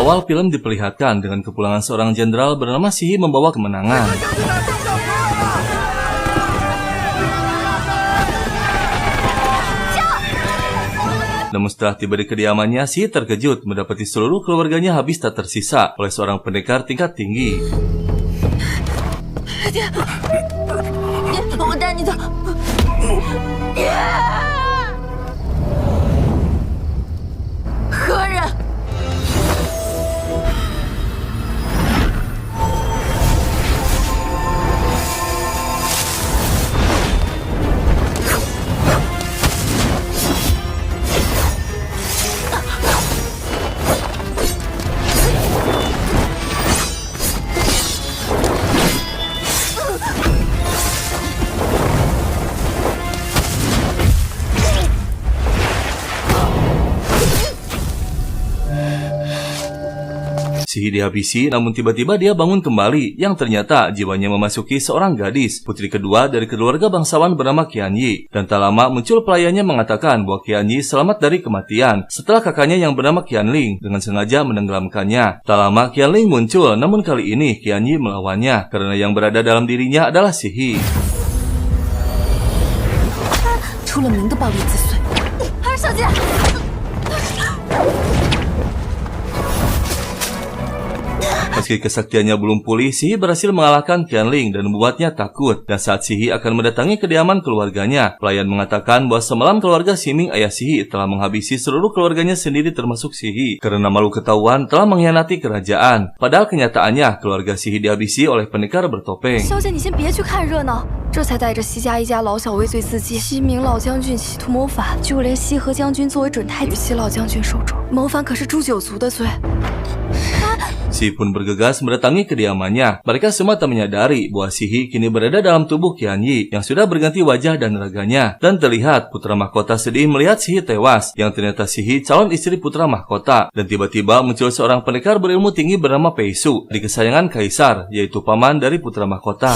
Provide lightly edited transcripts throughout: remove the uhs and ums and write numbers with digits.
awal film diperlihatkan dengan kepulangan seorang jenderal bernama Sihi membawa kemenangan. Namun setelah tiba di kediamannya, Sihi terkejut mendapati seluruh keluarganya habis tak tersisa oleh seorang pendekar tingkat tinggi. Sihi dihabisi, namun tiba-tiba dia bangun kembali, yang ternyata jiwanya memasuki seorang gadis, putri kedua dari keluarga bangsawan bernama Qianyi. Dan tak lama muncul pelayannya mengatakan bahwa Qianyi selamat dari kematian, setelah kakaknya yang bernama Qianling dengan sengaja menenggelamkannya. Tak lama Qianling muncul, namun kali ini Qianyi melawannya, karena yang berada dalam dirinya adalah Sihi. Meski kesaktiannya belum pulih, Sihi berhasil mengalahkan Qianling dan membuatnya takut. Dan saat Sihi akan mendatangi kediaman keluarganya, pelayan mengatakan bahwa semalam keluarga Ximing ayah Sihi telah menghabisi seluruh keluarganya sendiri termasuk Sihi, karena malu ketahuan telah mengkhianati kerajaan. Padahal kenyataannya keluarga Sihi dihabisi oleh pendekar bertopeng. Sihi pun bergegas mendatangi kediamannya. Mereka semua tak menyadari bahwa Sihi kini berada dalam tubuh Qianyi yang sudah berganti wajah dan raganya. Dan terlihat putra mahkota sedih melihat Sihi tewas, yang ternyata Sihi calon istri putra mahkota. Dan tiba-tiba muncul seorang pendekar berilmu tinggi bernama Pei Su, di kesayangan kaisar, yaitu paman dari putra mahkota.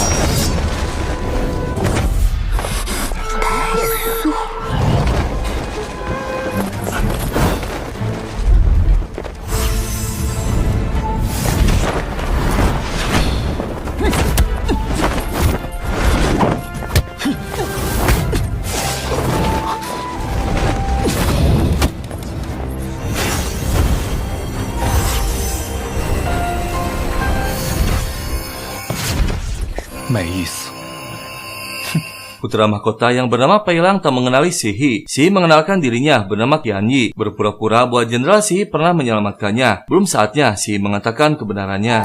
Putra mahkota yang bernama Pei Lang tak mengenali Sihi. Sihi mengenalkan dirinya bernama Qianyi, berpura-pura bahwa Jenderal Sihi pernah menyelamatkannya. Belum saatnya Sihi mengatakan kebenarannya.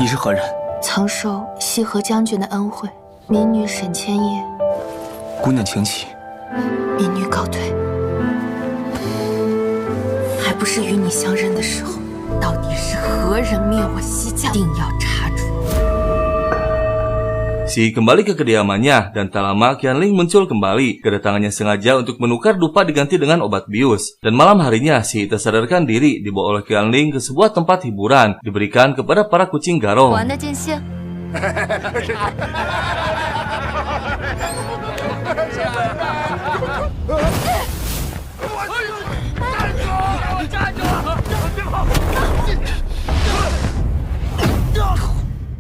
Sihi kembali ke kediamannya, dan tak lama Qianling muncul kembali. Kedatangannya sengaja untuk menukar dupa diganti dengan obat bius. Dan malam harinya Sihi tersadarkan diri dibawa oleh Qianling ke sebuah tempat hiburan, diberikan kepada para kucing garong.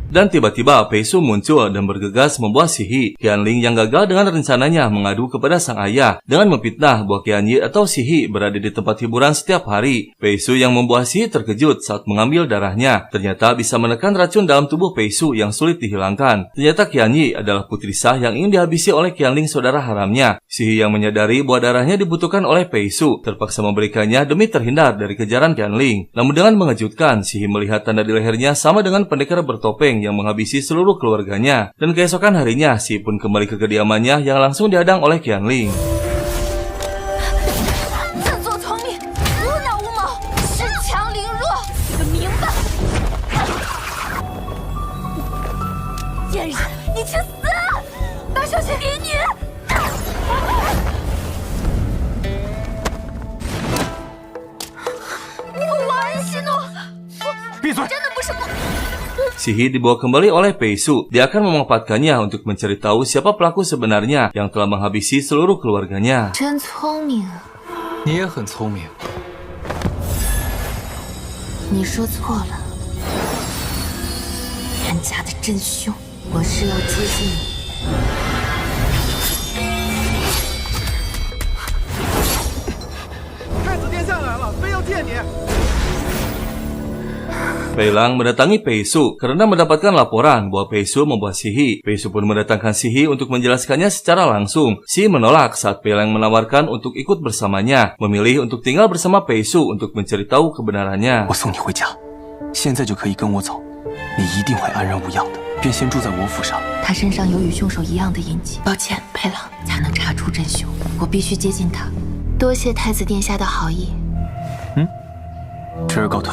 Dan tiba-tiba Pei Su muncul dan bergegas membawa Sihi. Qianling yang gagal dengan rencananya mengadu kepada sang ayah dengan memfitnah bahwa Qianyi atau Sihi berada di tempat hiburan setiap hari. Pei Su yang membawa Sihi terkejut saat mengambil darahnya. Ternyata bisa menekan racun dalam tubuh Pei Su yang sulit dihilangkan. Ternyata Qianyi adalah putri sah yang ingin dihabisi oleh Qianling saudara haramnya. Sihi yang menyadari bahwa darahnya dibutuhkan oleh Pei Su terpaksa memberikannya demi terhindar dari kejaran Qianling. Namun dengan mengejutkan, Sihi melihat tanda di lehernya sama dengan pendekar bertopeng yang menghabisi seluruh keluarganya. Dan keesokan harinya, Sihi pun kembali ke kediamannya yang langsung dihadang oleh Qianling. Sihi dibawa kembali oleh Pei Su. Dia akan memanfaatkannya untuk mencari tahu siapa pelaku sebenarnya yang telah menghabisi seluruh keluarganya. 家的真凶，我是要接近你。太子殿下来了，非要见你。 Pei Lang mendatangi Pei Su karena mendapatkan laporan bahwa Pei Su membuat sihir. Pei Su pun mendatangkan sihir untuk menjelaskannya secara langsung. Si menolak saat Pei Lang menawarkan untuk ikut bersamanya, memilih untuk tinggal bersama Pei Su untuk mencari tahu kebenarannya. 我送你回家，现在就可以跟我走，你一定会安然无恙的。便先住在我府上。他身上有与凶手一样的印记，抱歉，佩郎，才能查出真凶，我必须接近他。多谢太子殿下的好意。侄儿告退。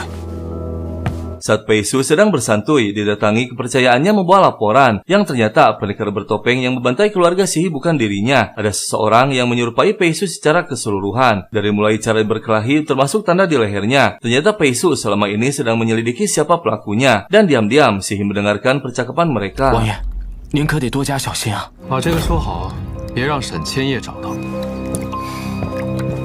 Saat Pei Su sedang bersantuy, didatangi kepercayaannya membawa laporan yang ternyata pendekar bertopeng yang membantai keluarga Sihi bukan dirinya. Ada seseorang yang menyerupai Pei Su secara keseluruhan. Dari mulai cara berkelahi termasuk tanda di lehernya. Ternyata Pei Su selama ini sedang menyelidiki siapa pelakunya. Dan diam-diam Sihi mendengarkan percakapan mereka. 王爷，您可得多加小心啊！把这个说好，别让沈千叶找到。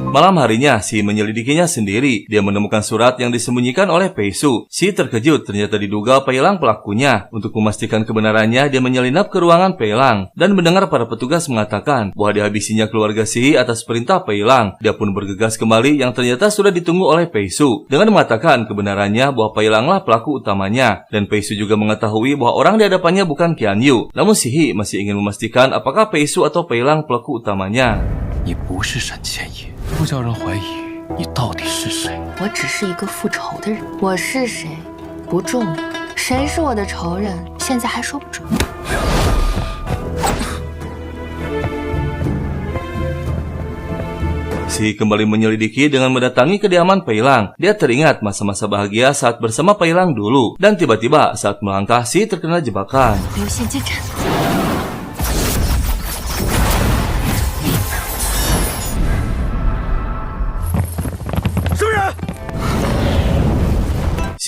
Malam harinya, Si menyelidikinya sendiri. Dia menemukan surat yang disembunyikan oleh Pei Su. Si terkejut, ternyata diduga Pei Lang pelakunya. Untuk memastikan kebenarannya, dia menyelinap ke ruangan Pei Lang dan mendengar para petugas mengatakan bahwa dihabisinya keluarga Si atas perintah Pei Lang. Dia pun bergegas kembali yang ternyata sudah ditunggu oleh Pei Su dengan mengatakan kebenarannya bahwa Pei Lang lah pelaku utamanya. Dan Pei Su juga mengetahui bahwa orang di hadapannya bukan Qian Yu. Namun Si masih ingin memastikan apakah Pei Su atau Pei Lang pelaku utamanya. 你不是沈千叶，不叫人怀疑你到底是谁。我只是一个复仇的人，我是谁不重要，谁是我的仇人，现在还说不准。 Si kembali menyelidiki dengan mendatangi kediaman Pei Lang. Dia teringat masa-masa bahagia saat bersama Pei Lang dulu. Dan tiba-tiba saat melangkah, Si terkena jebakan. 没有现金斩。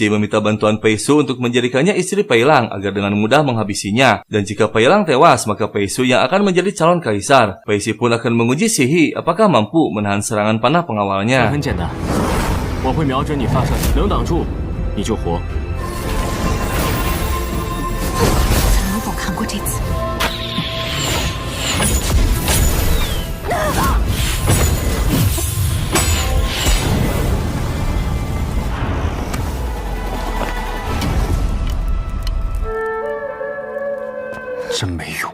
Si meminta bantuan Pei Su untuk menjadikannya istri Pei Lang agar dengan mudah menghabisinya. Dan jika Pei Lang tewas, maka Pei Su yang akan menjadi calon kaisar. Pei Su pun akan menguji Sihi apakah mampu menahan serangan panah pengawalnya. 很简单，我会瞄准你发射，能挡住你就活。怎么我看过这次？ 真没用。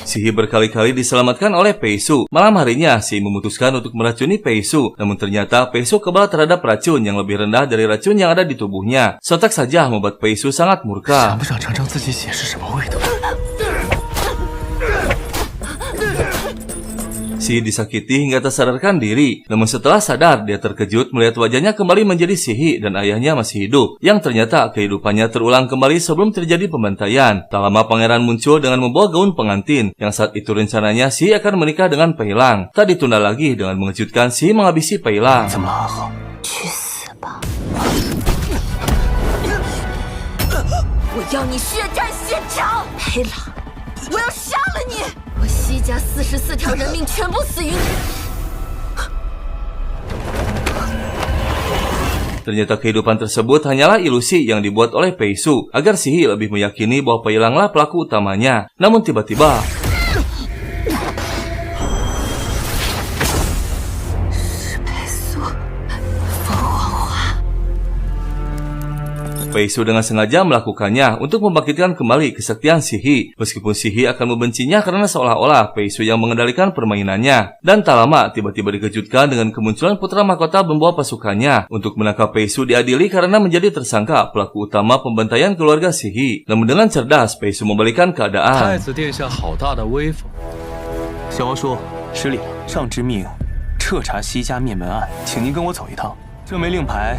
Sihi berkali-kali diselamatkan oleh Pei Su. Malam harinya, Sihi memutuskan untuk meracuni Pei Su. Namun ternyata Pei Su kebal terhadap racun yang lebih rendah dari racun yang ada di tubuhnya. Sontak saja membuat Pei Su sangat murka. 想不想尝尝自己血是什么味道？ Sihi disakiti hingga tak sadarkan diri. Namun setelah sadar, dia terkejut melihat wajahnya kembali menjadi Sihi dan ayahnya masih hidup. Yang ternyata kehidupannya terulang kembali sebelum terjadi pembantaian. Tak lama pangeran muncul dengan membawa gaun pengantin. Yang saat itu rencananya Sihi akan menikah dengan Pei Lang. Tak ditunda lagi dengan mengejutkan Sihi menghabisi Pei Lang. 怎么了，阿和？ 去死吧！我要你血战现场，裴朗，我要杀了你！我西家44条人命全部死于你！ Ternyata kehidupan tersebut hanyalah ilusi yang dibuat oleh Pei Su agar Sihi lebih meyakini bahwa Pei Lang lah pelaku utamanya. Namun tiba-tiba Pei Su dengan sengaja melakukannya untuk membangkitkan kembali kesaktian Sihi. Meskipun Sihi akan membencinya karena seolah-olah Pei Su yang mengendalikan permainannya. Dan tak lama tiba-tiba dikejutkan dengan kemunculan putra mahkota membawa pasukannya untuk menangkap Pei Su diadili karena menjadi tersangka pelaku utama pembantaian keluarga Sihi. Namun dengan cerdas Pei Su membalikan 太 keadaan. 子殿下好大的威风！小王叔，失礼了。上之命，彻查西家灭门案，请您跟我走一趟。这枚令牌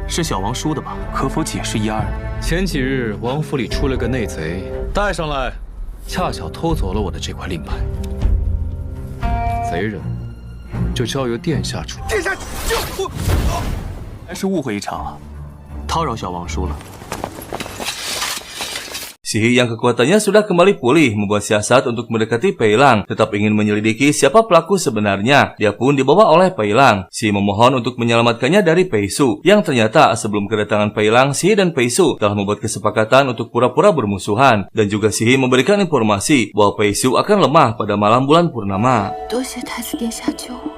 是小王叔的吧？可否解释一二？前几日王府里出了个内贼，带上来，恰巧偷走了我的这块令牌。贼人就交由殿下处理。殿下救我！还是误会一场啊！叨扰小王叔了。Sihi yang kekuatannya sudah kembali pulih membuat siasat untuk mendekati Pei Lang, tetap ingin menyelidiki siapa pelaku sebenarnya. Dia pun dibawa oleh Pei Lang. Sihi memohon untuk menyelamatkannya dari Pei Su, yang ternyata sebelum kedatangan Pei Lang, Sihi dan Pei Su telah membuat kesepakatan untuk pura-pura bermusuhan. Dan juga Sihi memberikan informasi bahwa Pei Su akan lemah pada malam bulan purnama. 多谢太子殿下救我，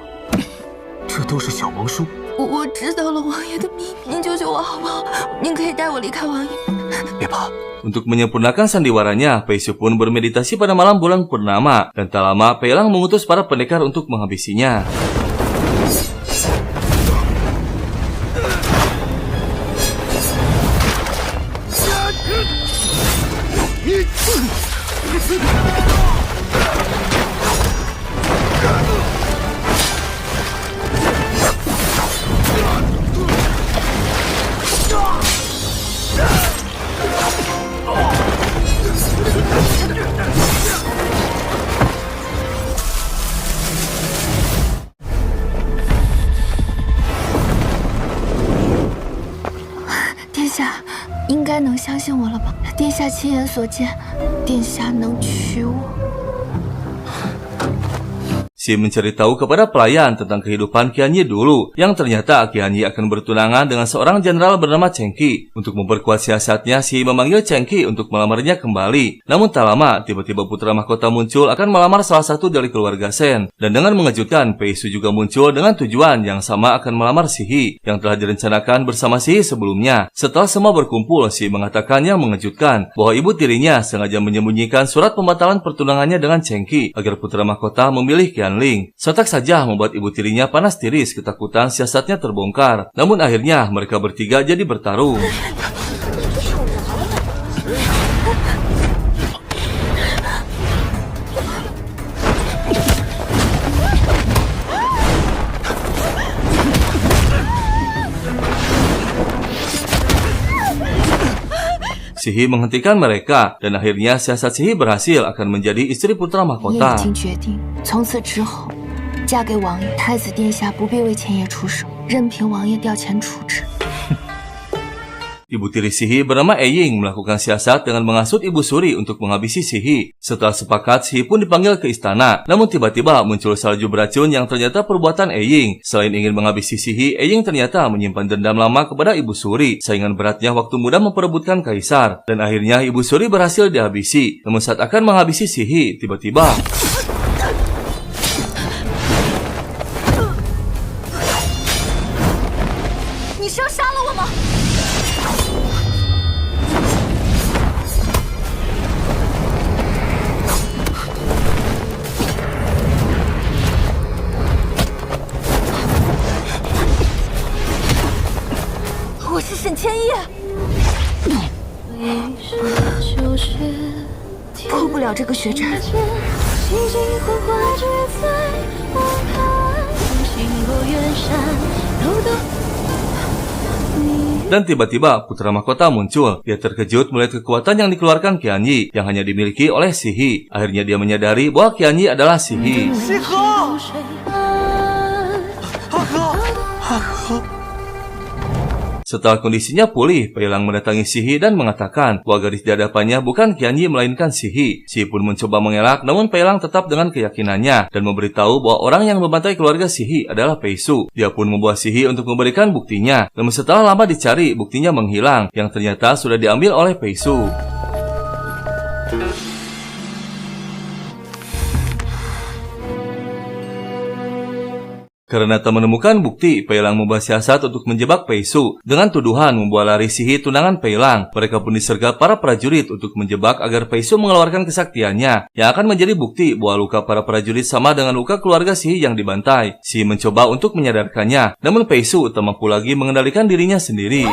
这都是小王叔。我知道了王爷的秘密，您救救我好不好？您可以带我离开王爷。别怕， Untuk menyempurnakan sandiwaranya, Pei Su pun bermeditasi pada malam bulan purnama, dan tak lama Pei Lang mengutus para pendekar untuk menghabisinya.殿下应该能相信我了吧？殿下亲眼所见，殿下能娶我。 Si mencari tahu kepada pelayan tentang kehidupan Qian Yi dulu, yang ternyata Qian Yi akan bertunangan dengan seorang jenderal bernama Cheng Qi. Untuk memperkuat siasatnya, Si memanggil Cheng Qi untuk melamarnya kembali. Namun tak lama, tiba-tiba putra mahkota muncul akan melamar salah satu dari keluarga Shen. Dan dengan mengejutkan, Pei Su juga muncul dengan tujuan yang sama akan melamar Sihi, yang telah direncanakan bersama Sihi sebelumnya. Setelah semua berkumpul, Si mengatakan yang mengejutkan, bahwa ibu tirinya sengaja menyembunyikan surat pembatalan pertunangannya dengan Cheng Qi, agar putra mahkota memilih Qian Ling. Sontak saja membuat ibu tirinya panas tiris ketakutan siasatnya terbongkar. Namun akhirnya mereka bertiga jadi bertarung. Sihi menghentikan mereka, dan akhirnya siasat Sihi berhasil akan menjadi istri putra 你也 mahkota. 已经决定，从此之后，嫁给王爷，太子殿下不必为前爷出手，任凭王爷调遣处置。 Ibu tiri Sihi bernama Eying melakukan siasat dengan menghasut Ibu Suri untuk menghabisi Sihi. Setelah sepakat, Sihi pun dipanggil ke istana. Namun tiba-tiba muncul salju beracun yang ternyata perbuatan Eying. Selain ingin menghabisi Sihi, Eying ternyata menyimpan dendam lama kepada Ibu Suri. Saingan beratnya waktu muda memperebutkan kaisar. Dan akhirnya Ibu Suri berhasil dihabisi. Namun saat akan menghabisi Sihi, tiba-tiba... 你是要杀了我吗？ 我是沈千叶，破不了这个血战。 Dan tiba-tiba putra mahkota muncul. Dia terkejut melihat kekuatan yang dikeluarkan Qian Yi yang hanya dimiliki oleh Sihi. Akhirnya dia menyadari bahwa Qian Yi adalah Sihi. Setelah kondisinya pulih, Pei Lang mendatangi Sihi dan mengatakan bahwa gadis di hadapannya bukan Qian Yi melainkan Sihi. Sihi pun mencoba mengelak, namun Pei Lang tetap dengan keyakinannya dan memberitahu bahwa orang yang membantai keluarga Sihi adalah Pei Su. Dia pun membawa Sihi untuk memberikan buktinya. Namun setelah lama dicari, buktinya menghilang, yang ternyata sudah diambil oleh Pei Su. Karena tak menemukan bukti, Pei Lang membuat siasat untuk menjebak Pei Su dengan tuduhan membawa lari Sihi tunangan Pei Lang. Mereka pun disergap para prajurit untuk menjebak agar Pei Su mengeluarkan kesaktiannya, yang akan menjadi bukti bahwa luka para prajurit sama dengan luka keluarga Sihi yang dibantai. Sihi mencoba untuk menyadarkannya, namun Pei Su tak mampu lagi mengendalikan dirinya sendiri.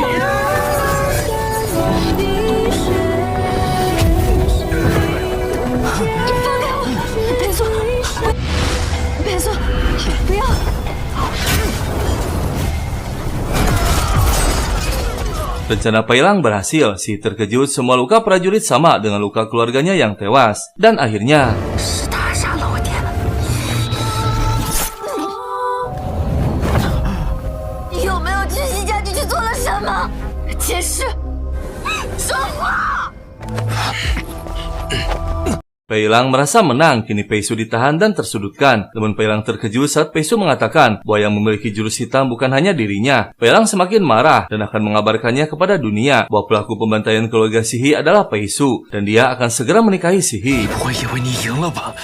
Rencana Pei Lang berhasil. Sihi terkejut semua luka prajurit sama dengan luka keluarganya yang tewas. Dan akhirnya... 是他杀了我爹。有没有知悉家具去做了什么？解释，说话。Pei Lang merasa menang, kini Pei Su ditahan dan tersudutkan. Namun Pei Lang terkejut saat Pei Su mengatakan bahwa yang memiliki jurus hitam bukan hanya dirinya. Pei Lang semakin marah dan akan mengabarkannya kepada dunia bahwa pelaku pembantaian keluarga Sihi adalah Pei Su dan dia akan segera menikahi Sihi. 不会以为你赢了吧？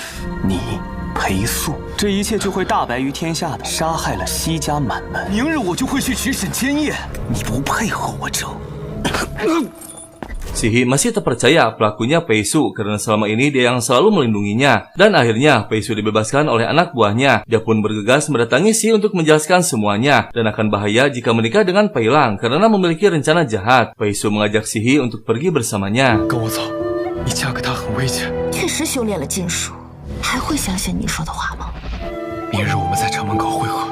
你裴素，这一切就会大白于天下的，杀害了西家满门。明日我就会去取审奸业，你不配和我争。 Sihi masih terpercaya pelakunya Pei Su karena selama ini dia yang selalu melindunginya. Dan akhirnya Pei Su dibebaskan oleh anak buahnya. Dia pun bergegas mendatangi Sihi untuk menjelaskan semuanya. Dan akan bahaya jika menikah dengan Pei Lang karena memiliki rencana jahat. Pei Su mengajak Sihi untuk pergi bersamanya. 跟我走，你嫁给他很危险。确实修炼了禁术，还会相信你说的话吗？明日我们在城门口会合，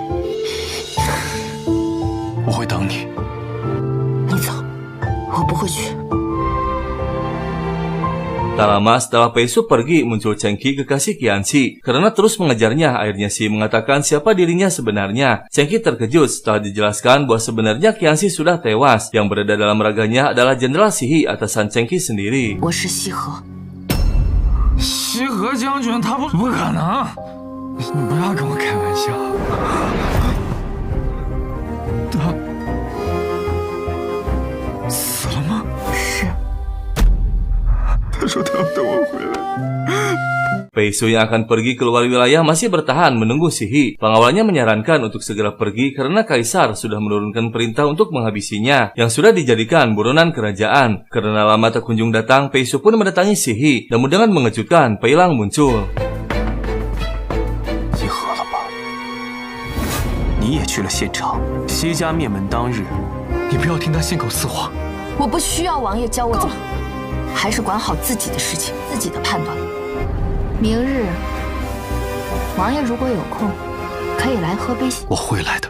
我会等你。你走，我不会去。 Tak lama setelah Pei Su pergi, muncul Cheng Qi kekasih Qianxi. Karena terus mengejarnya, akhirnya Sihi mengatakan siapa dirinya sebenarnya. Cheng Qi terkejut setelah dijelaskan bahwa sebenarnya Qianxi sudah tewas. Yang berada dalam raganya adalah Jenderal Sihi atasan Cheng Qi sendiri. 我是西河，西河将军他不可能，你不要跟我开玩笑。他死了吗？是 他说他要等我回来。 Pei Su yang akan pergi keluar wilayah masih bertahan menunggu Sihi. Pengawalnya menyarankan untuk segera pergi karena Kaisar sudah menurunkan perintah untuk menghabisinya yang sudah dijadikan buronan kerajaan. Karena lama tak kunjung datang, Pei Su pun mendatangi Sihi. Namun dengan mengejutkan, Pei Lang muncul. 集合了吧？你也去了现场。西家灭门当日，你不要听他信口雌黄。我不需要王爷教我怎么，还是管好自己的事情，自己的判断。明日，王爷如果有空，可以来喝杯。我会来的。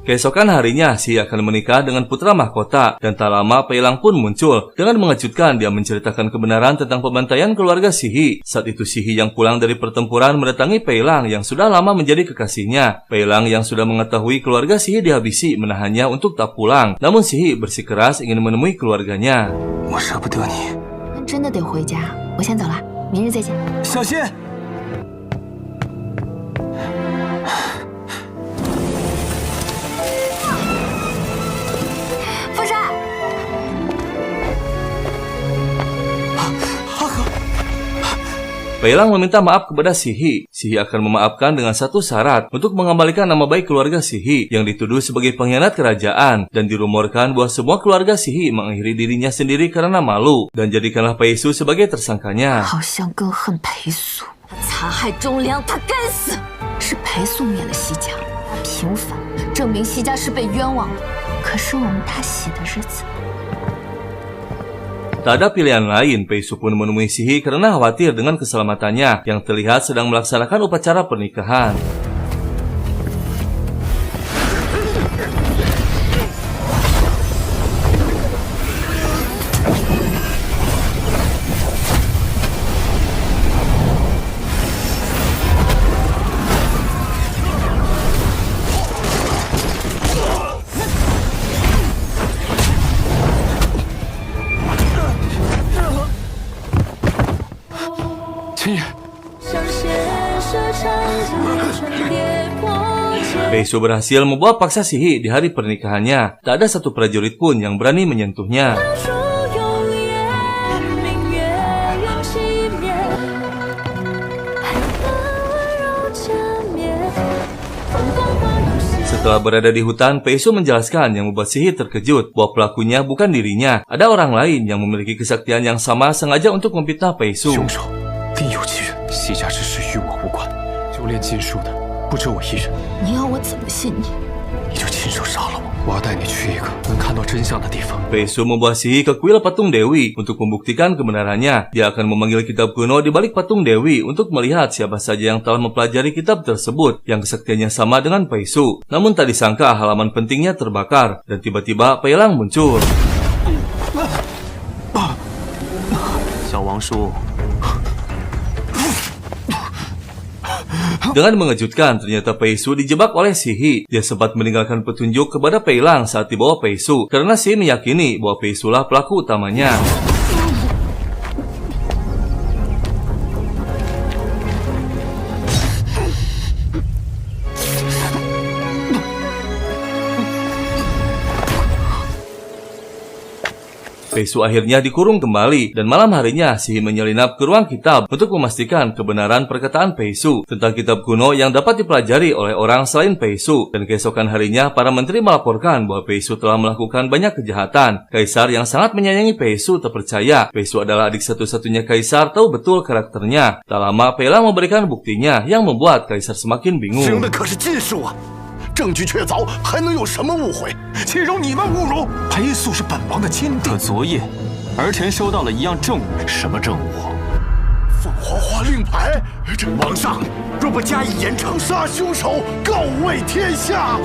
Keesokan harinya, Sihi akan menikah dengan putra mahkota, dan tak lama Pei Lang pun muncul. Dengan mengejutkan, dia menceritakan kebenaran tentang pembantaian keluarga Sihi. Saat itu Sihi yang pulang dari pertempuran mendatangi Pei Lang yang sudah lama menjadi kekasihnya. Pei Lang yang sudah mengetahui keluarga Sihi dihabisi menahannya untuk tak pulang. Namun Sihi bersikeras ingin menemui keluarganya. 我舍不得你。真的得回家，我先走了，明日再见。小心！ 夫人， Pei Lang meminta maaf kepada Sihi. Sihi akan memaafkan dengan satu syarat untuk mengembalikan nama baik keluarga Sihi yang dituduh sebagai pengkhianat kerajaan dan dirumorkan bahwa semua keluarga Sihi mengakhiri dirinya sendiri karena malu dan jadikanlah Pei Su sebagai tersangkanya. 好像更恨裴素，他残害忠良，他该死。是裴素灭了西家，平反，证明西家是被冤枉的。可是我们大喜的日子， Tak ada pilihan lain, Pei Su pun menemui Sihi karena khawatir dengan keselamatannya yang terlihat sedang melaksanakan upacara pernikahan. Pei Su berhasil membawa paksa Sihi di hari pernikahannya. Tak ada satu prajurit pun yang berani menyentuhnya. Setelah berada di hutan, Pei Su menjelaskan yang membuat Sihi terkejut bahwa pelakunya bukan dirinya. Ada orang lain yang memiliki kesaktian yang sama sengaja untuk memfitnah Pei Su. 凶手另有其人，西家之事与我无关，修炼禁术的不止我一人。你要我怎么信你？你就亲手杀了我，我要带你去一个能看到真相的地方。 Pei Su membawa Sihi ke kuil patung Dewi untuk membuktikan kebenarannya. Dia akan memanggil kitab kuno di balik patung Dewi untuk melihat siapa saja yang telah mempelajari kitab tersebut yang kesaktiannya sama dengan Pei Su. Namun tak disangka halaman pentingnya terbakar dan tiba-tiba Pei Lang muncul. 小王叔， Dengan mengejutkan, ternyata Pei Su dijebak oleh Sihi. Dia sempat meninggalkan petunjuk kepada Pei Lang saat dibawa Pei Su karena Sihi meyakini bahwa Pei Su lah pelaku utamanya. Pei Su akhirnya dikurung kembali dan malam harinya Sihi menyelinap ke ruang kitab untuk memastikan kebenaran perkataan Pei Su tentang kitab kuno yang dapat dipelajari oleh orang selain Pei Su. Dan keesokan harinya para menteri melaporkan bahwa Pei Su telah melakukan banyak kejahatan. Kaisar yang sangat menyayangi Pei Su terpercaya Pei Su adalah adik satu-satunya kaisar, tahu betul karakternya. Tak lama Pei Lang memberikan buktinya yang membuat kaisar semakin bingung. 使用的可是禁术啊，证据确凿，还能有什么误会？岂容你们侮辱？裴素是本王的亲弟可，昨夜，儿臣收到了一样证物。什么证物？凤凰花令牌。这皇上若不加以严惩，杀凶手，告慰天下。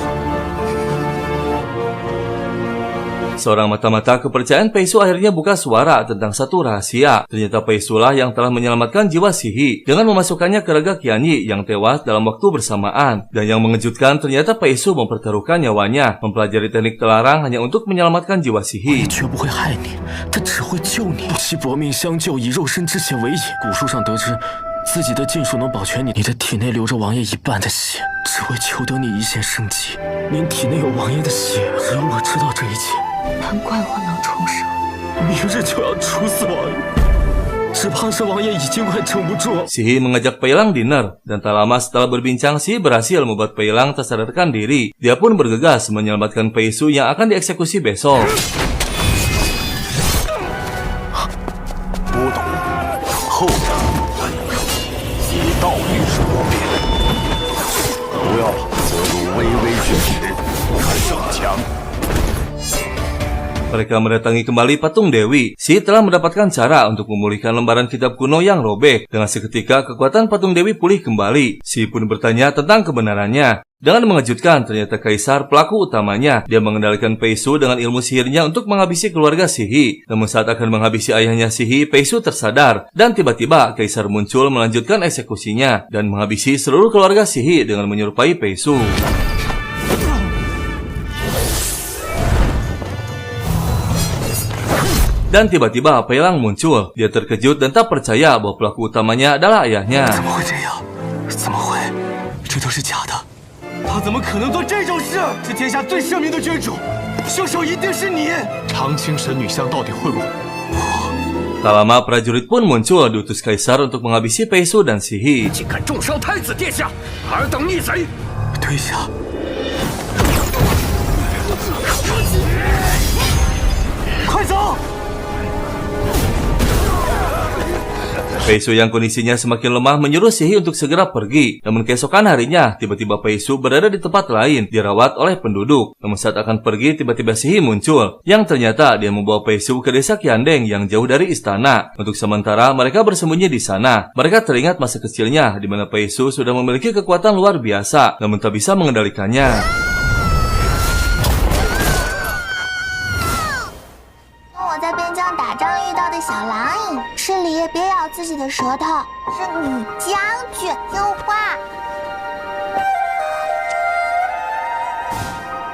Seorang mata-mata kepercayaan Pei Su akhirnya buka suara tentang satu rahasia. Ternyata Pei Su lah yang telah menyelamatkan jiwa Sihi dengan memasukkannya ke raga Qian Yi yang tewas dalam waktu bersamaan. Dan yang mengejutkan ternyata Pei Su mempertaruhkan nyawanya mempelajari teknik terlarang hanya untuk menyelamatkan jiwa Sihi. 绝不会害你，他只会救你。不惜搏命相救，以肉身之血为引。古书上得知，自己的禁术能保全你，你的体内流着王爷一半的血，只为求得你一线生机。您体内有王爷的血，只有我知道这一切。 难怪我能重生。明日就要处死王爷，只怕是王爷已经快撑不住。 Sihi mengajak Pei Lang dinner dan tak lama setelah berbincang Sihi berhasil membuat Pei Lang tak sadarkan diri. Dia pun bergegas menyelamatkan Pei Su yang akan dieksekusi besok. 不懂后者以道律说辩，不要则如微微隽石，看上强。 Mereka mendatangi kembali patung Dewi. Sihi telah mendapatkan cara untuk memulihkan lembaran kitab kuno yang robek. Dengan seketika kekuatan patung Dewi pulih kembali. Sihi pun bertanya tentang kebenarannya. Dengan mengejutkan, ternyata kaisar pelaku utamanya. Dia mengendalikan Pei Su dengan ilmu sihirnya untuk menghabisi keluarga Sihi. Namun saat akan menghabisi ayahnya Sihi, Pei Su tersadar. Dan tiba-tiba kaisar muncul melanjutkan eksekusinya dan menghabisi seluruh keluarga Sihi dengan menyerupai Pei Su. Dan tiba-tiba Pei Lang muncul. Dia terkejut dan tak percaya bahwa pelaku utamanya adalah ayahnya. 怎么会这样？怎么会？这都是假的。他怎么可能做这种事？是天下最圣明的君主，凶手一定是你！长青神女像到底会不会？ Tak lama prajurit pun muncul diutus kaisar untuk menghabisi Pei Su dan Sihi. 竟敢重伤太子殿下，尔等逆贼！退下！ 快走！ Pei Su yang kondisinya semakin lemah menyuruh Sihi untuk segera pergi. Namun keesokan harinya, tiba-tiba Pei Su berada di tempat lain, dirawat oleh penduduk. Namun saat akan pergi, tiba-tiba Sihi muncul. Yang ternyata dia membawa Pei Su ke desa Qiandeng yang jauh dari istana. Untuk sementara, mereka bersembunyi di sana. Mereka teringat masa kecilnya, di mana Pei Su sudah memiliki kekuatan luar biasa, namun tak bisa mengendalikannya. 我在边疆打仗遇到的小狼影，吃梨别咬自己的舌头。是你将军，听话。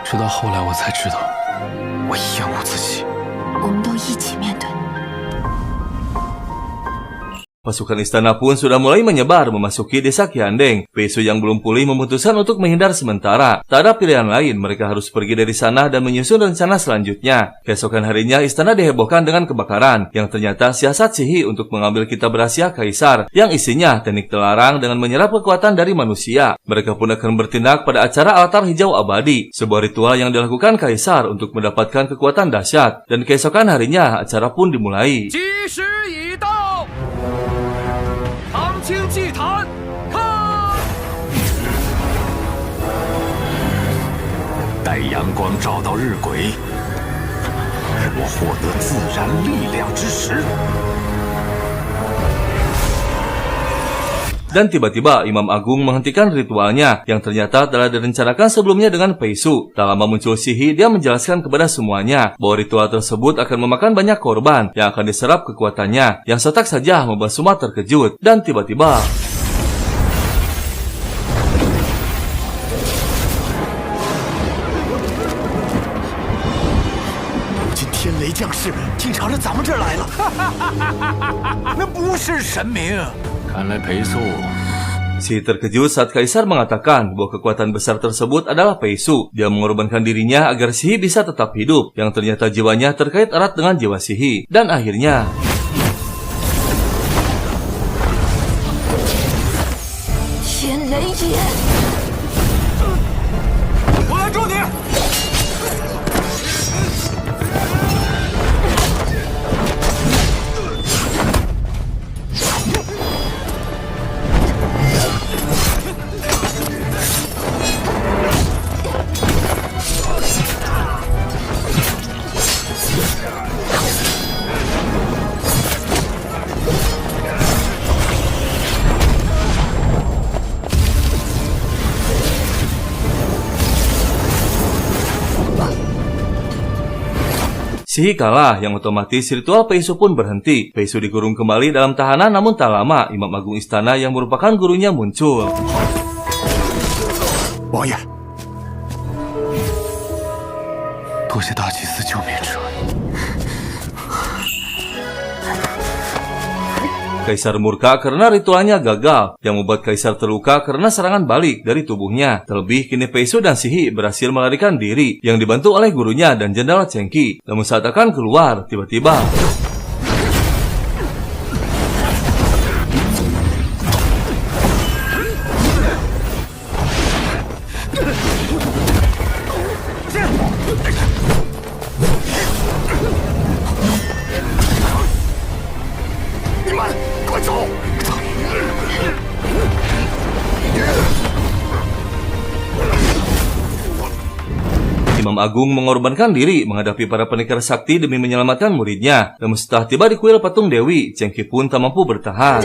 直到后来我才知道，我厌恶自己。我们都一起面对。 Pasukan istana pun sudah mulai menyebar memasuki desa Qiandeng. Pei Su yang belum pulih memutuskan untuk menghindar sementara. Tak ada pilihan lain, mereka harus pergi dari sana dan menyusun rencana selanjutnya. Keesokan harinya istana dihebohkan dengan kebakaran, yang ternyata siasat Sihi untuk mengambil kitab rahasia kaisar, yang isinya teknik terlarang dengan menyerap kekuatan dari manusia. Mereka pun akan bertindak pada acara altar hijau abadi, sebuah ritual yang dilakukan kaisar untuk mendapatkan kekuatan dahsyat. Dan keesokan harinya acara pun dimulai. 吉时已到，长青祭坛，看！待阳光照到日晷，是我获得自然力量之时。 Dan tiba-tiba Imam Agung menghentikan ritualnya yang ternyata telah direncanakan sebelumnya dengan Pei Su. Tak lama muncul Sihi, dia menjelaskan kepada semuanya bahwa ritual tersebut akan memakan banyak korban yang akan diserap kekuatannya, yang sontak saja membuat semua terkejut. Dan tiba-tiba 天雷降世，竟朝着咱们这儿来了！那不是神明，看来裴素 Sihi terkejut saat Kaisar mengatakan bahwa kekuatan besar tersebut adalah Pei Su. Dia mengorbankan dirinya agar Sihi bisa tetap hidup, yang ternyata jiwanya terkait erat dengan jiwa Sihi. Dan akhirnya Sihi kalah, yang otomatis ritual Pei Su pun berhenti. Pei Su dikurung kembali dalam tahanan, namun tak lama Imam Agung Istana yang merupakan gurunya muncul. 王爷， 多谢大祭司救命之恩。 Kaisar murka karena ritualnya gagal, yang membuat Kaisar terluka karena serangan balik dari tubuhnya. Terlebih kini Pei Su dan Sihi berhasil melarikan diri, yang dibantu oleh gurunya dan Jenderal Cheng Qi. Namun saat akan keluar, tiba-tiba Imam Agung mengorbankan diri menghadapi para pendekar sakti demi menyelamatkan muridnya. Namun setelah tiba di kuil patung Dewi, Cheng Qi pun tak mampu bertahan.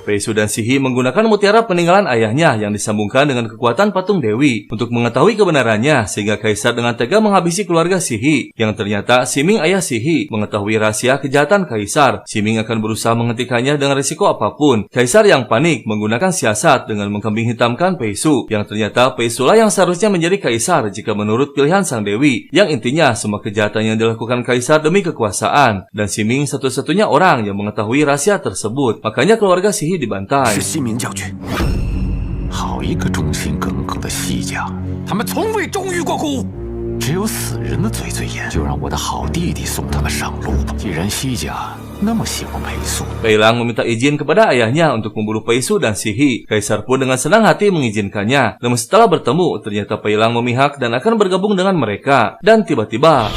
Pei Su dan Sihi menggunakan mutiara peninggalan ayahnya yang disambungkan dengan kekuatan patung Dewi untuk mengetahui kebenarannya, sehingga Kaisar dengan tega menghabisi keluarga Sihi. Yang ternyata Siming ayah Sihi mengetahui rahasia kejahatan Kaisar. Siming akan berusaha menghentikannya dengan risiko apapun. Kaisar yang panik menggunakan siasat dengan mengkambing hitamkan Pei Su. Yang ternyata Pei Su lah yang seharusnya menjadi Kaisar jika menurut pilihan Sang Dewi. Yang intinya semua kejahatan yang dilakukan Kaisar demi kekuasaan. Dan Siming satu-satunya orang yang mengetahui rahasia tersebut. Makanya keluarga Sihi dibantai. 是西明将军，好一个忠心耿耿的西家，他们从未忠于过孤，只有死人的嘴最严。就让我的好弟弟送他们上路吧。既然西家那么喜欢裴素， Pei Lang meminta izin kepada ayahnya untuk membunuh Pei Su dan Sihi. Kaisar pun dengan senang hati mengizinkannya. Namun setelah bertemu, ternyata Pei Lang memihak dan akan bergabung dengan mereka. Dan tiba-tiba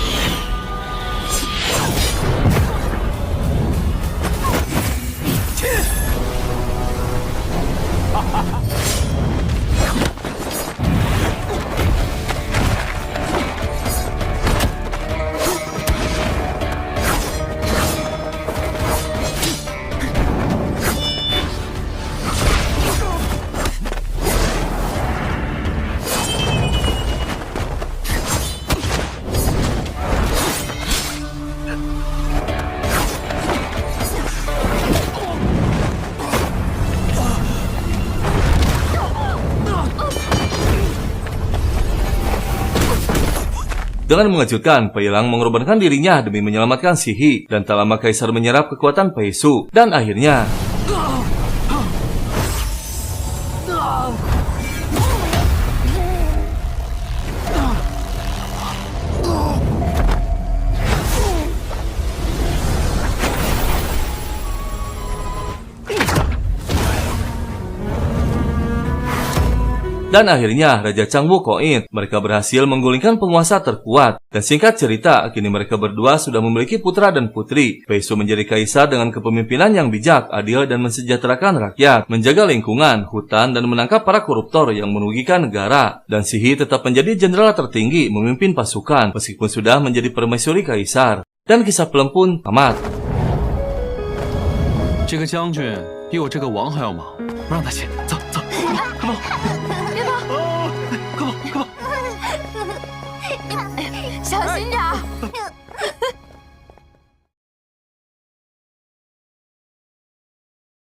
dengan mengejutkan, Pei Lang mengorbankan dirinya demi menyelamatkan Sihi. Dan tak lama Kaisar menyerap kekuatan Pei Su. Dan akhirnya Raja Changwu Koin. Mereka berhasil menggulingkan penguasa terkuat. Dan singkat cerita, kini mereka berdua sudah memiliki putra dan putri. Pei Su menjadi kaisar dengan kepemimpinan yang bijak, adil, dan mensejahterakan rakyat, menjaga lingkungan, hutan, dan menangkap para koruptor yang merugikan negara. Dan Sihi tetap menjadi jenderal tertinggi memimpin pasukan, meskipun sudah menjadi permaisuri kaisar. Dan kisah film pun tamat. 这个将军比我这个王还要忙，不让他写，走走，快跑！ 小心点。